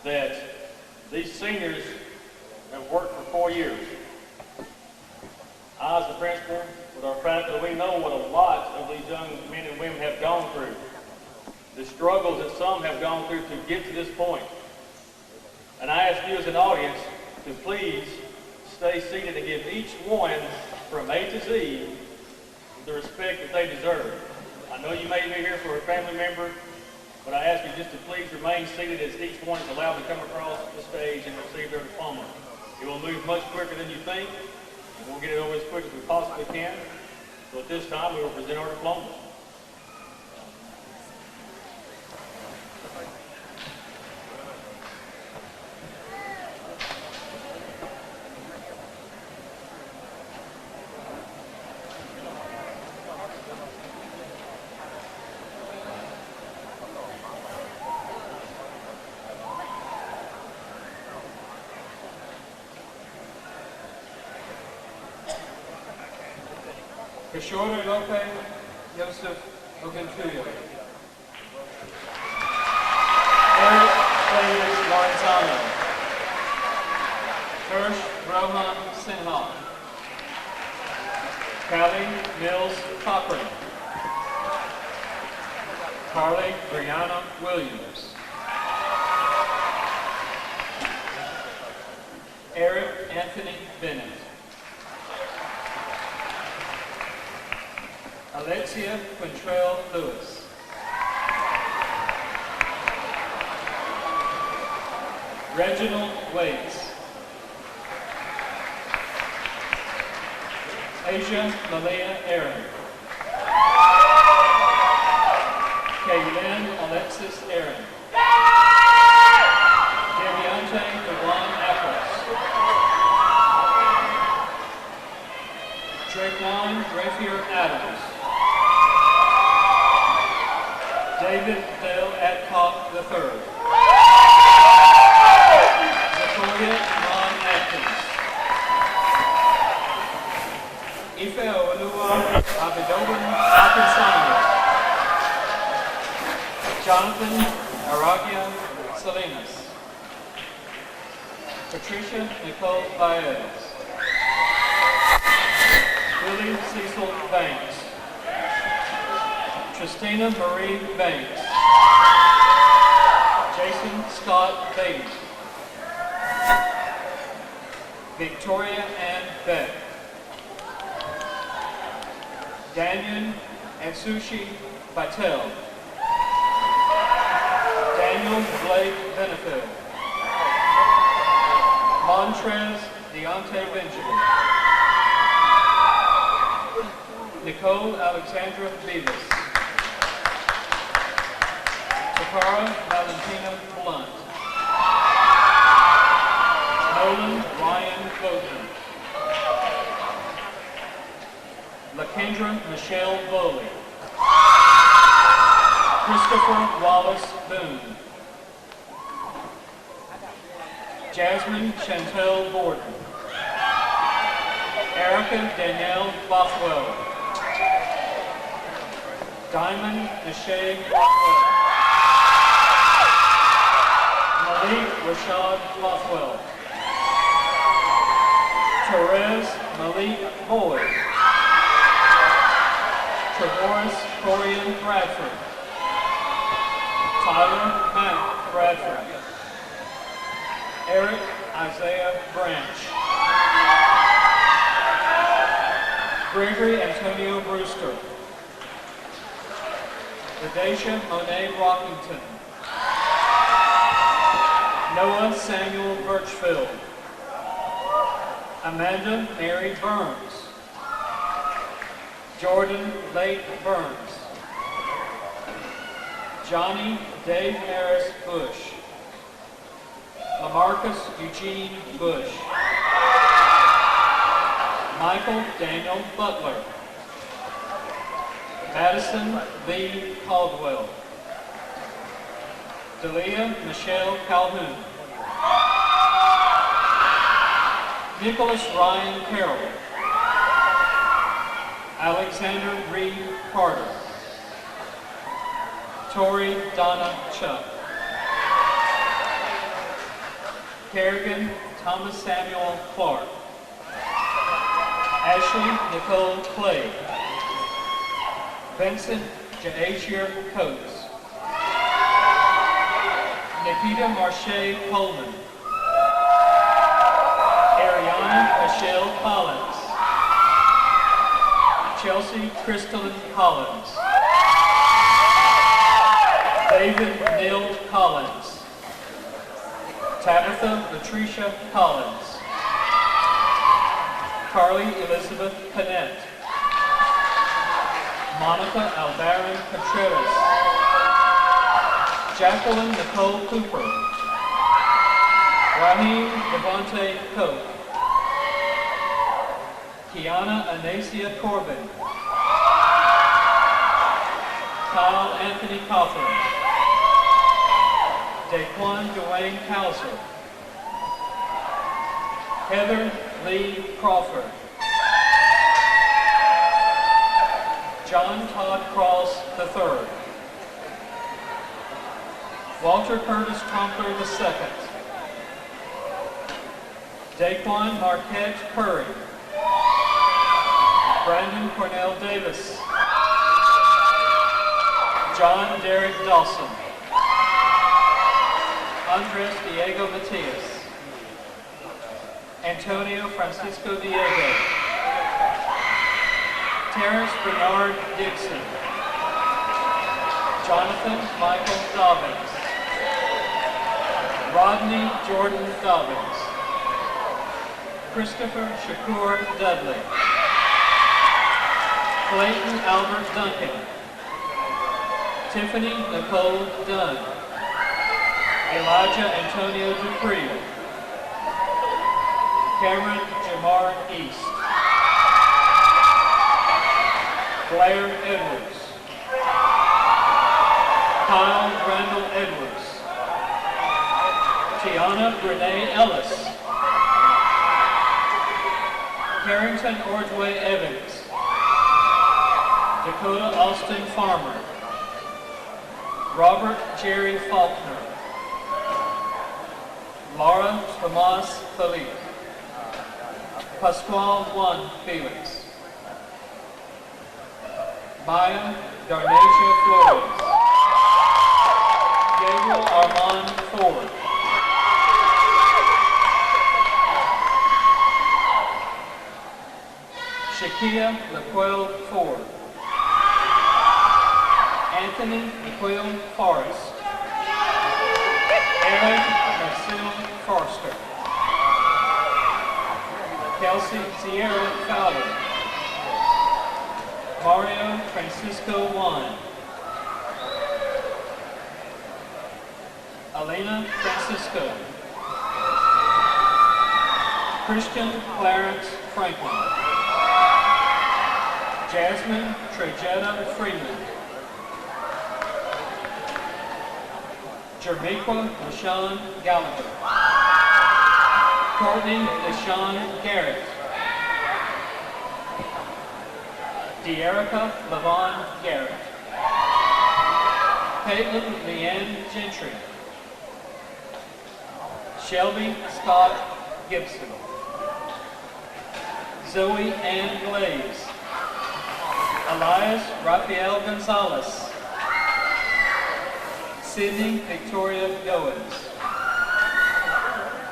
that these seniors have worked for 4 years. I, as the principal, with our faculty, we know what a lot of these young men and women have gone through, the struggles that some have gone through to get to this point. And I ask you as an audience to please stay seated and give each one from A to Z the respect that they deserve. I know you may be here for a family member, but I ask you just to please remain seated as each one is allowed to come across the stage and receive their diploma. It will move much quicker than you think, and we'll get it over as quick as we possibly can. So at this time, we will present our diplomas. Kishore Lope Joseph Oguntuyo. Eric David Lorenzano. Hirsch Rohan Sinha. Callie Mills Cochran. Carly Brianna Williams. Eric Anthony Bennett. Alexia Quintrell Lewis. Reginald Waits. Asia Malia Aaron. Kaylin Alexis Aaron. Deviante Devon Apples. Drakewan Rafier Adams. David Dale Adcock III. Victoria Mon Atkins. Ife Olua Abidoban Akinsanya. Jonathan Aragia Salinas. Patricia Nicole Baez. Billy Cecil Banks. Tristina Marie Banks. Jason Scott Bates. Victoria Ann Beck. Daniel Atsushi Patel. Daniel Blake Benefield. Montrez Deontay Benjamin. Nicole Alexandra Beavis. Takara Valentina Blunt. Nolan Ryan Bowden. Lakendra Michelle Bowley. Christopher Wallace Boone. Jasmine Chantel Borden. Erica Danielle Bothwell. Diamond Deshae Bothwell. Malik Rashad Bothwell. Therese Malik Boyd. Trevoris Corian Bradford. Tyler Matt Bradford. Eric Isaiah Branch. Gregory Antonio Brewster. Ladesha Monet Rockington. Noah Samuel Birchfield. Amanda Mary Burns. Jordan Lake Burns. Johnny Dave Harris Bush. Lamarcus Eugene Bush. Michael Daniel Butler. Madison B. Caldwell. Delia Michelle Calhoun. Nicholas Ryan Carroll. Alexander Reed Carter. Tori Donna Chuck. Kerrigan Thomas Samuel Clark. Ashley Nicole Clay. Vincent Jaasier Coates. Nikita Marche Coleman. Ariana Michelle Collins. Chelsea Crystalline Collins. David Neil Collins. Tabitha Latricia Collins. Carly Elizabeth Panett. Monica Alvarin Contreras. Jacqueline Nicole Cooper. Raheem Devontae Cope. Kiana Anasia Corbin. Kyle Anthony Cothran. Daquan Dwayne Hauser. Heather Lee Crawford. John Todd Cross III. Walter Curtis Trumpler II. Daquan Marquette Curry. Brandon Cornell Davis. John Derek Dawson. Andres Diego Matias. Antonio Francisco Diego. Terrence Bernard Dixon. Jonathan Michael Dobbins. Rodney Jordan Dobbins. Christopher Shakur Dudley. Clayton Albert Duncan. Tiffany Nicole Dunn. Elijah Antonio Dupree. Cameron Jamar East. Blair Edwards. Kyle Randall Edwards. Tiana Renee Ellis. Carrington Ordway Evans. Dakota Austin Farmer. Robert Jerry Faulkner. Laura Tomas Felipe. Pascual Juan Felix. Maya Darnacia Flores. Gabriel Armand Ford. Shakia LaQuelle Ford. Anthony LaQuelle Forrest. Aaron Marcel Forster. Kelsey Sierra Fowler. Mario Francisco Juan. Elena Francisco. Christian Clarence Franklin. Jasmine Trejetta Freeman. Jermiqua LaShawn Gallagher. Courtney LaShawn Garrett. De'Erica Lavon Garrett. Caitlin Leanne Gentry. Shelby Scott Gibson. Zoe Ann Glaze. Elias Rafael Gonzalez. Sydney Victoria Goins.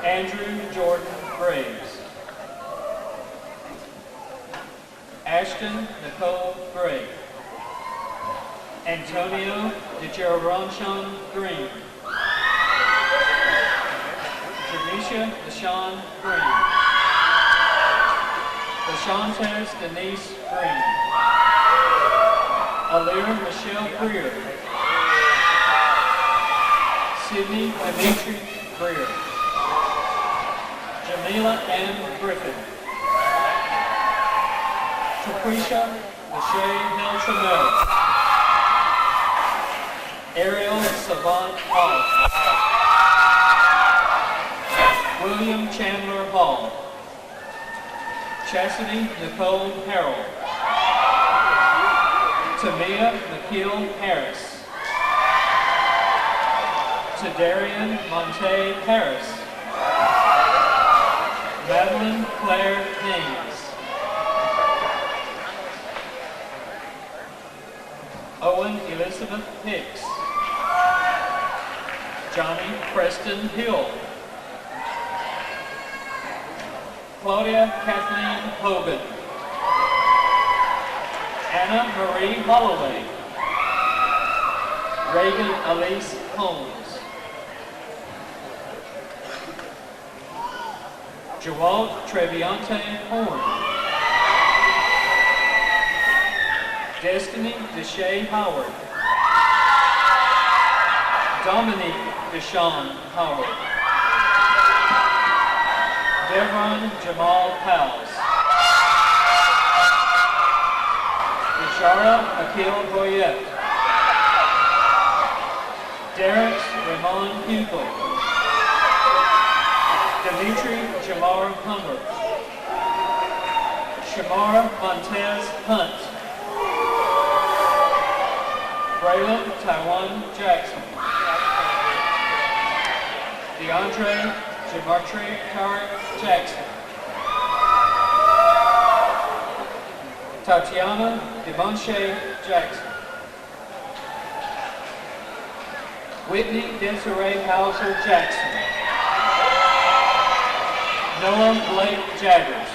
Andrew Jordan Graves. Ashton Nicole Gray. Antonio DeGeronchon Green. Janisha Deshawn Green. Deshantes Denise Green. Alir Michelle Greer. Sydney Dimitri Greer. Jamila Ann Griffin. Taquisha Lachey Neltramel. Ariel Savant Hall. William Chandler Hall. Chastity Nicole Harrell. Tamia McKeel Harris. Tadarian Monte Harris. Madeline Claire Haynes. Owen Elizabeth Hicks. Johnny Preston Hill. Claudia Kathleen Hogan. Anna Marie Holloway. Reagan Elise Holmes. Jawalt Treviante Horn. Destiny Deshae Howard. Dominique Deshawn Howard. Devon Jamal Pals. Ishara Akil Boyette. Derek Ramon Hughley. Dimitri Jamar Hummer. Shamar Montez Hunt. Braylon Taiwan Jackson. DeAndre Jamartre Tarek Jackson. Tatiana Demonche Jackson. Whitney Desiree Hauser Jackson. Noah Blake Jaggers.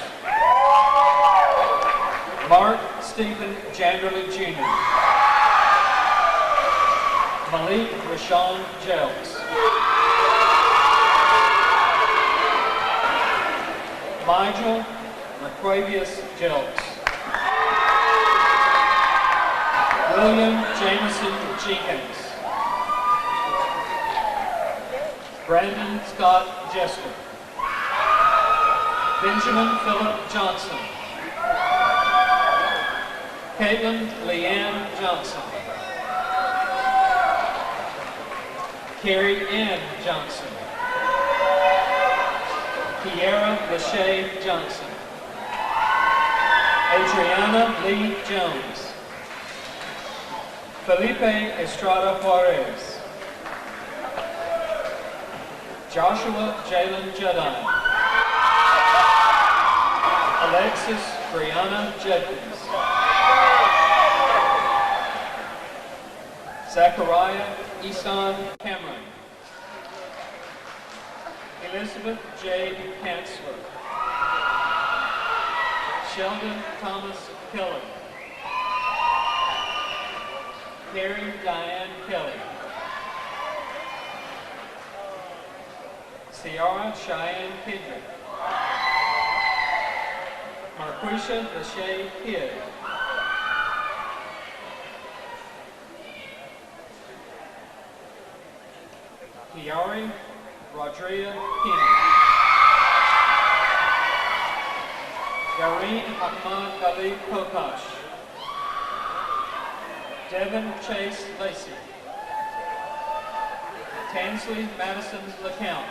Mark Stephen Janderley Jr. Malik Rashawn Jelks. Nigel Laquavius Jelks. William Jameson Jenkins. Brandon Scott Jester. Benjamin Philip Johnson. Caitlin Leanne Johnson. Carrie Ann Johnson. Kiara Lachey Johnson. Adriana Lee Jones. Felipe Estrada Juarez. Joshua Jalen Judine. Alexis Brianna Judkins. Zachariah Isan Cameron. Elizabeth J. Hansler. Sheldon Thomas Kelly. Carrie Diane Kelly. Ciara Cheyenne Kendrick. Marquisha Lachey Kidd. Kiari Rodria King. Yareen Ahmad Ali Kokash. Devin Chase Lacey. Tansley Madison LeCount.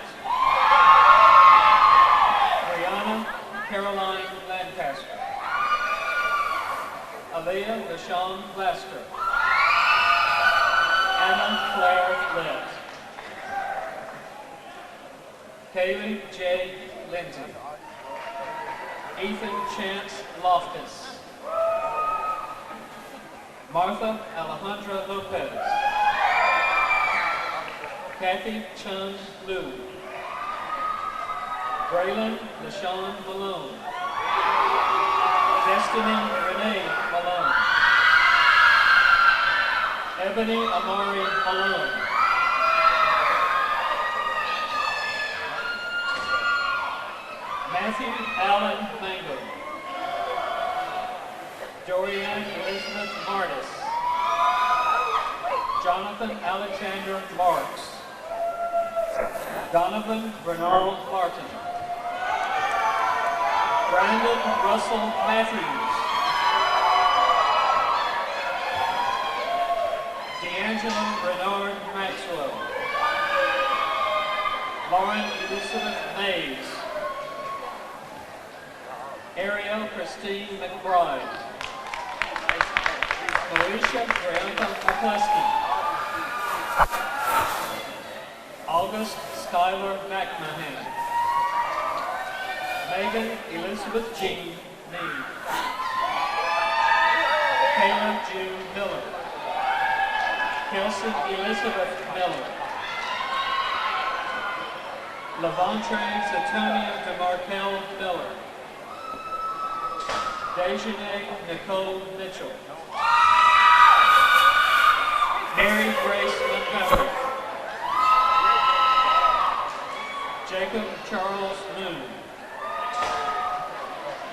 Brianna Caroline Lancaster. Aaliyah LaShawn Lasker. Anna Claire Lett. Kaylee J. Lindsay. Ethan Chance Loftus. Martha Alejandra Lopez. Kathy Chun Liu. Braylon LaShawn Malone. Destiny Renee Malone. Ebony Amari Malone. Matthew Allen Mango. Dorian Elizabeth Martis. Jonathan Alexander Marks. Donovan Bernard Martin. Brandon Russell Matthews. D'Angelo Bernard Maxwell. Lauren Elizabeth Mays. Ariel Christine McBride. Marisha Brianna McCluskey. August Skylar McMahon. Megan Elizabeth Jean Mead. Kayla June Miller. Kelsey Elizabeth Miller. Lavontre Zetonia DeMarkel Miller. Dejanay Nicole Mitchell. Mary Grace Montgomery. Jacob Charles Moon.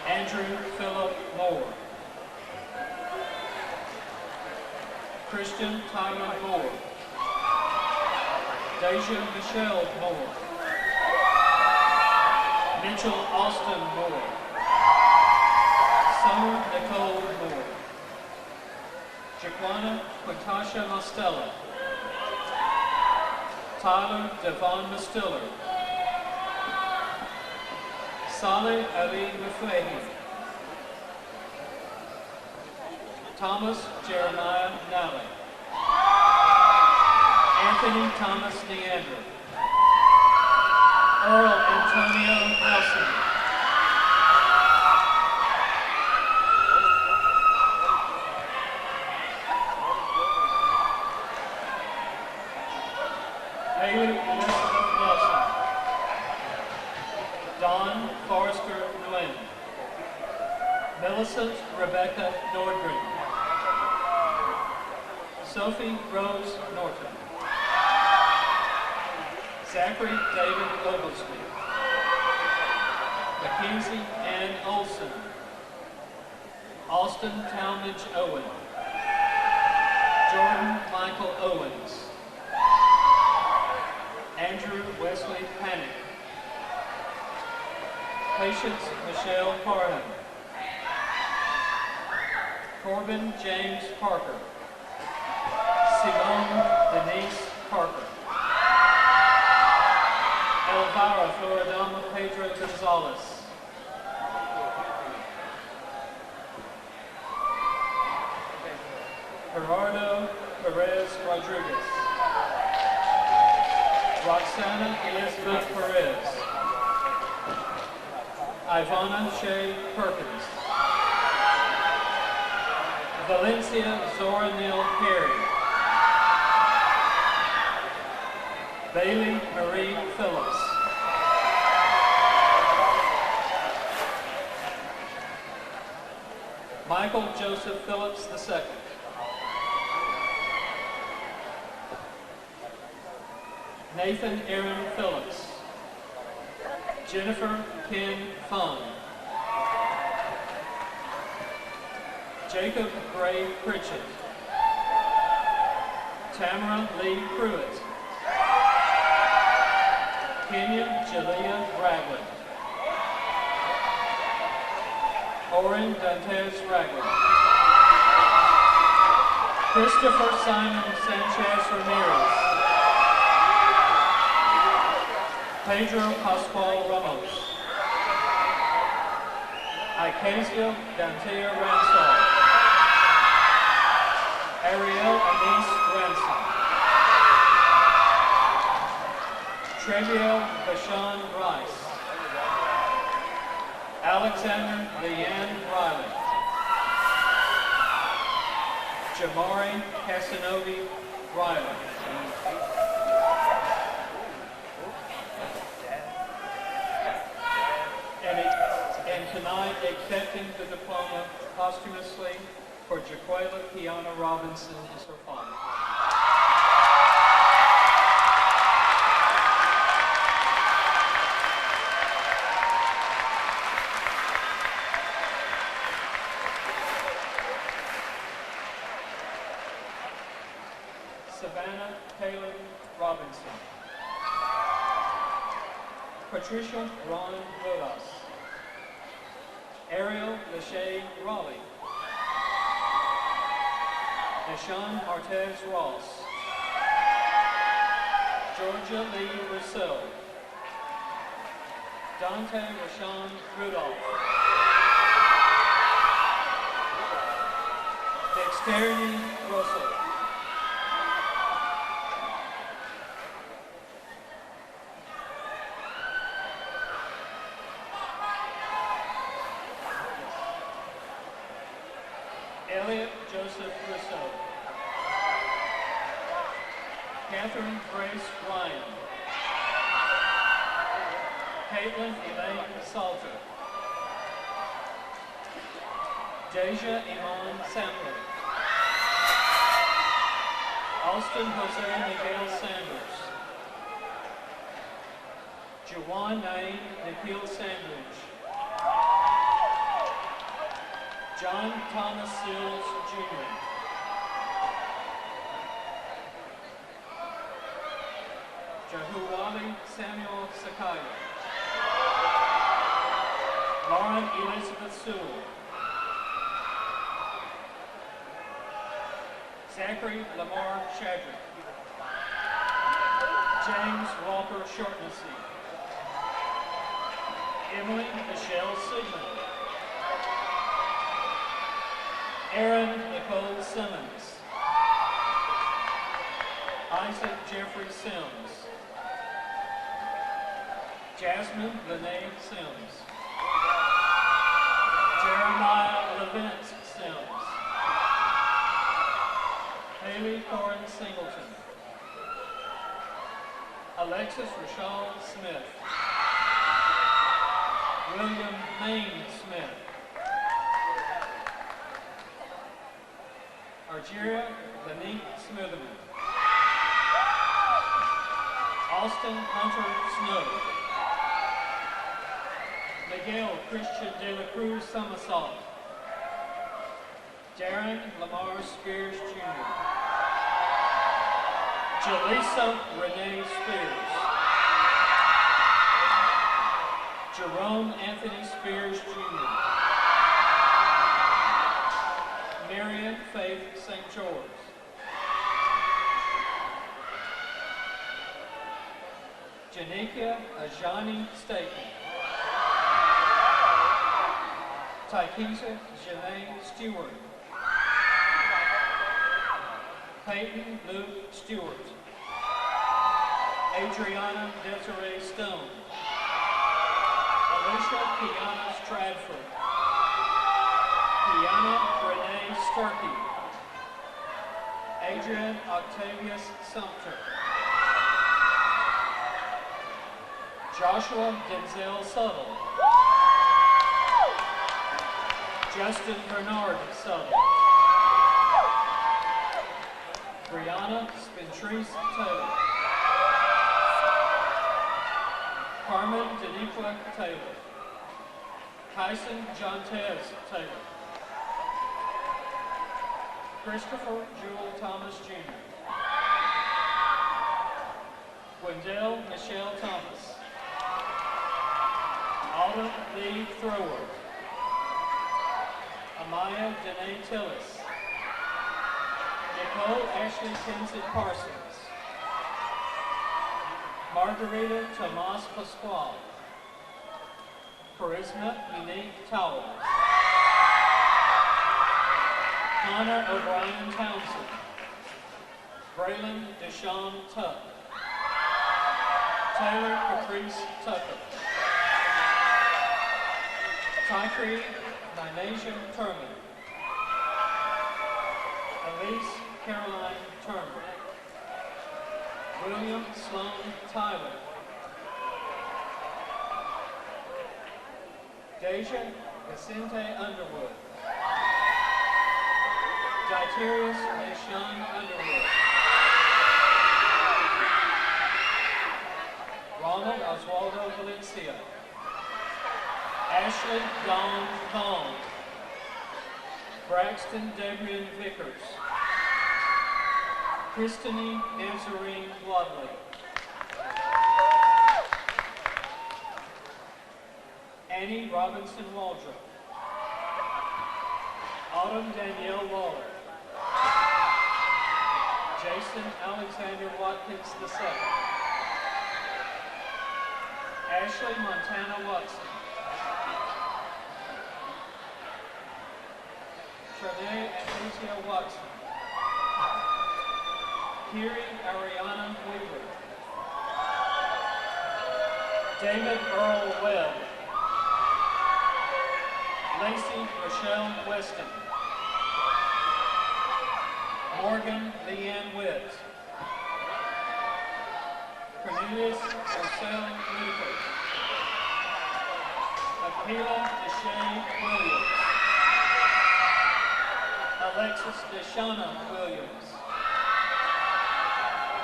Andrew Philip Moore. Christian Tyler Moore. Deja Michelle Moore. Mitchell Austin Moore. Summer Nicole Moore. Jaquana Quintasha Mostella. Tyler Devon Mastiller. Saleh Ali Mufehi. Thomas Jeremiah Nally. Anthony Thomas Neander. Earl Antonio Nelson. Haley Elizabeth Nelson. Dawn Forrester Nguyen. Millicent Rebecca Nordgren. Sophie Rose Norton. Zachary David Oglesby. Mackenzie Ann Olson. Austin Talmadge Owen. Jordan Michael Owens. Andrew Wesley Panic. Patience Michelle Parham. Corbin James Parker. Simone Denise Parker. Elvira Floridama Pedro Gonzalez. Gerardo Perez Rodriguez. Roxana Elizabeth Perez. Ivana Shea Perkins. Valencia Zora Neal Perry. Bailey Marie Phillips. Michael Joseph Phillips II. Nathan Aaron Phillips. Jennifer Ken Fung. Jacob Gray Pritchett. Tamara Lee Pruitt. Kenya Jalea Ragland. Oren Dantes Ragland. Christopher Simon Sanchez Ramirez. Pedro Pascual Ramos. Icasia Dantea Ransall. Ariel Anise Ransom. Treviel Bashan Rice. Alexander Leanne Riley. Jamari Casanovi Riley. And tonight accepting the diploma posthumously for Jaquela Kiana Robinson is her father. Savannah Taylor Robinson. Patricia Ron Rodas. Ariel Lachey Raleigh. Deshaun Martez Ross. Georgia Lee Rousseau. Dante Rashawn Rudolph. Dexterity Russell. Elliot Joseph Rousseau. Catherine Grace Ryan. Caitlin Elaine Salter. Deja Iman Sampler. Austin Jose Miguel Sanders. Jawan Naeem Nikhil Sandridge. John Thomas Sills, Jr. Jahuwali Samuel Sakaya. Lauren Elizabeth Sewell. Zachary Lamar Shadrick. James Walker Shortnessy. Emily Michelle Sigmund. Aaron Nicole Simmons. Isaac Jeffrey Sims. Jasmine Lene Sims. Jeremiah Levent Sims. Haley Corin Singleton. Alexis Rashad Smith. William Maine Smith. Argeria Lanique Smitherman. Austin Hunter Snow. Miguel Christian De La Cruz Somersault. Darren Lamar Spears Jr. Jaleesa Renee Spears. Jerome Anthony Spears Jr. Marion Faith St. George. Janika Ajani Staten. Taikisa Janae Stewart. Peyton Luke Stewart. Adriana Desiree Stone. Alicia Kiana Stradford. Kiana Renee Sturkey. Adrian Octavius Sumter. Joshua Denzel Suttle. Justin Bernard Suttle. Brianna Spentrice Taylor. Carmen Daniqua Taylor. Kyson Jontez Taylor. Christopher Jewel Thomas Jr. Wendell Michelle Thomas. Autumn Lee Thrower. Amaya Danae Tillis. Nicole Ashley Tenzin Parsons. Margarita Tomas Pasquale. Charisma Unique Towers. Connor O'Brien Townsend. Braylon Deshawn Tuck. Taylor Caprice Tucker. Tykree Ninasia Turman. Elise Caroline Turner. William Sloan Tyler. Deja Vicente Underwood. Diterius Deshaun Underwood. Ronald Oswaldo Valencia. Ashley Dawn Kong. Braxton Debrian Vickers. Christine Nazarene Wadley. Annie Robinson Waldrop. Autumn Danielle Waller. Jason Alexander Watkins II. Ashley Montana Watson. Trinae Anesia Watson. Kiri Ariana Weaver. David Earl Webb. Lacey Rochelle Weston. Morgan Leanne Witt. Cornelius Marcel Whitaker. Akila Deshae Williams. Alexis Deshauna Williams.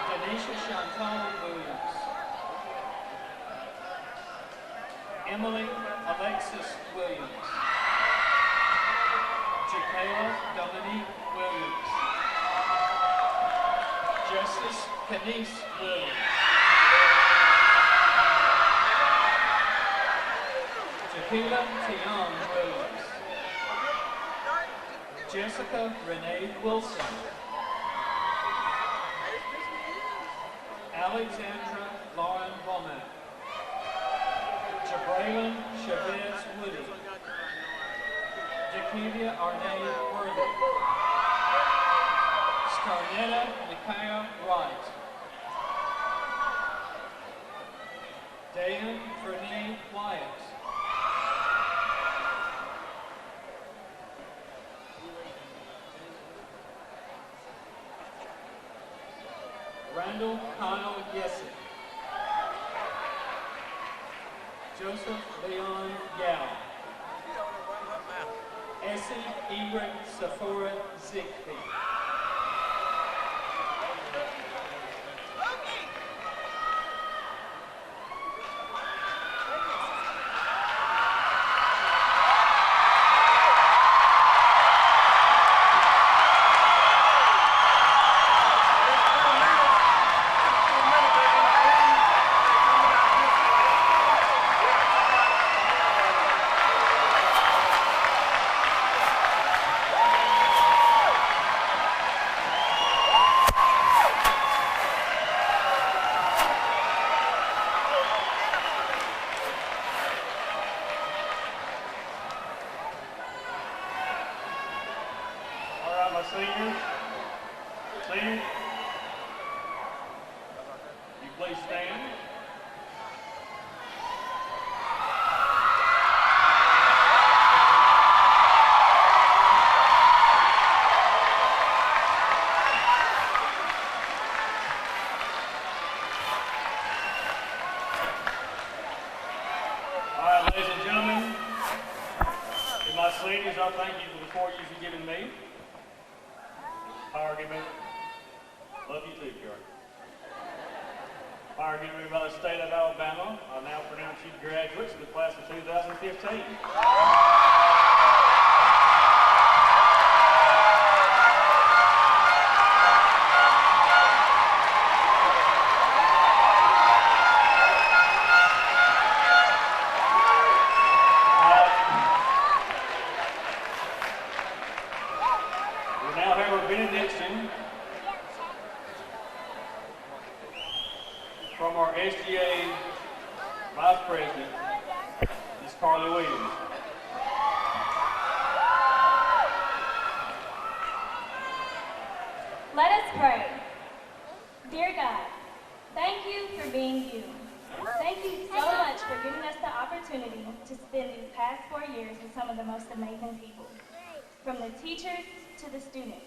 Denisha Chantal Williams. Emily Alexis Williams. Jakayla Dominique Williams. Justice Kenise Williams. Jakayla Tian Williams. Jessica Renee Wilson. Alexandra Lauren Womack. Jabraylon Chavez Woody. Dakivia Arnay Worthy. Darnetta Micaiah Wright. Dan Renee Wyatt. Randall Kyle Yesson. Joseph Leon Yao. Essie Eric Sephora Zigbee. Seniors, seniors, you please stand. All right, ladies and gentlemen, to my seniors, I thank you for the 4 years you've given me. Power given. Love you too, Kurt. Power given by the state of Alabama, I now pronounce you graduates of the class of 2015. We now have our benediction from our SGA Vice President, Ms. Carly Williams. Let us pray. Dear God, thank you for being you. Thank you so much for giving us the opportunity to spend these past 4 years with some of the most amazing people, from the teachers to the students.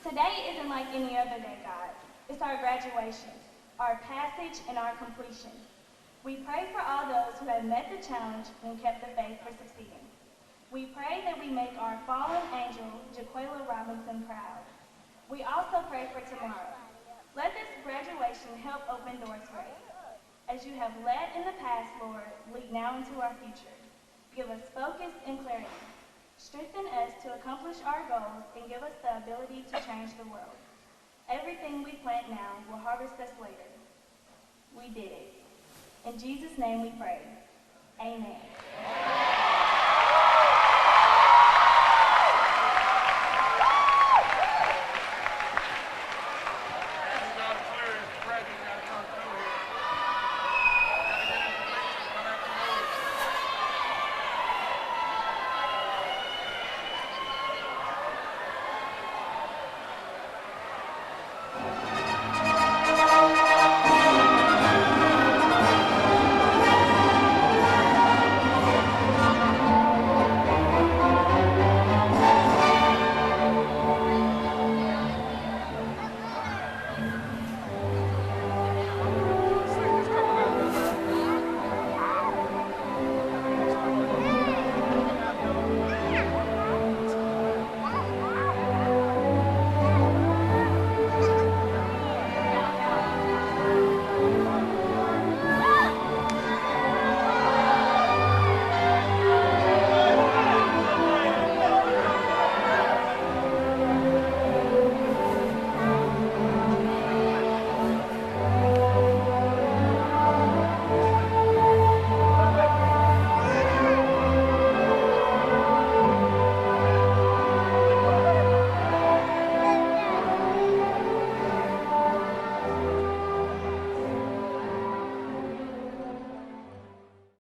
Today isn't like any other day, God. It's our graduation, our passage, and our completion. We pray for all those who have met the challenge and kept the faith for succeeding. We pray that we make our fallen angel, Jaquela Robinson, proud. We also pray for tomorrow. Let this graduation help open doors for us. As you have led in the past, Lord, lead now into our future. Give us focus and clarity. Strengthen us to accomplish our goals and give us the ability to change the world. Everything we plant now will harvest us later. We did it. In Jesus' name we pray. Amen.